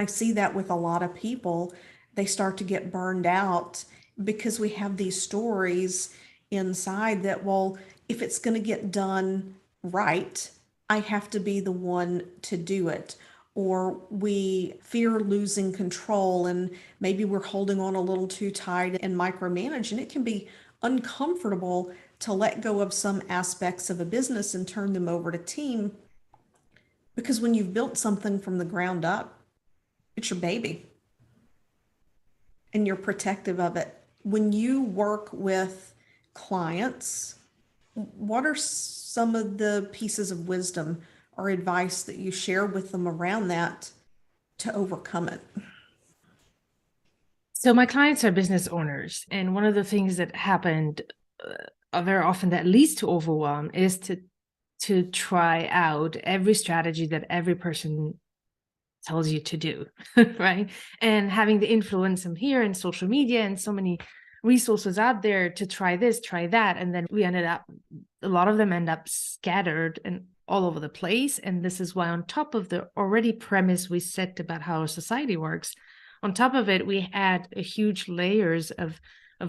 I see that with a lot of people. They start to get burned out because we have these stories inside that, well, if it's going to get done right, I have to be the one to do it. Or we fear losing control and maybe we're holding on a little too tight and micromanage. And it can be uncomfortable to let go of some aspects of a business and turn them over to team because when you've built something from the ground up, it's your baby and you're protective of it. When you work with clients, what are some of the pieces of wisdom or advice that you share with them around that to overcome it? So my clients are business owners, and one of the things that happened very often that leads to overwhelm is to try out every strategy that every person tells you to do, right? And having the influence from here and social media and so many resources out there to try this, try that, and then a lot of them end up scattered and all over the place. And this is why, on top of the already premise we set about how our society works, on top of it, we add a huge layers of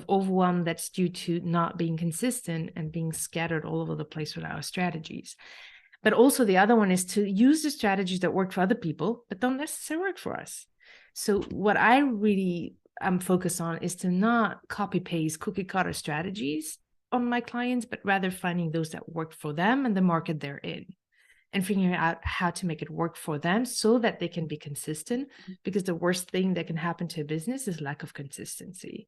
overwhelm that's due to not being consistent and being scattered all over the place with our strategies. But also the other one is to use the strategies that work for other people, but don't necessarily work for us. So what I really am focused on is to not copy paste cookie cutter strategies on my clients, but rather finding those that work for them and the market they're in, and figuring out how to make it work for them so that they can be consistent, because the worst thing that can happen to a business is lack of consistency.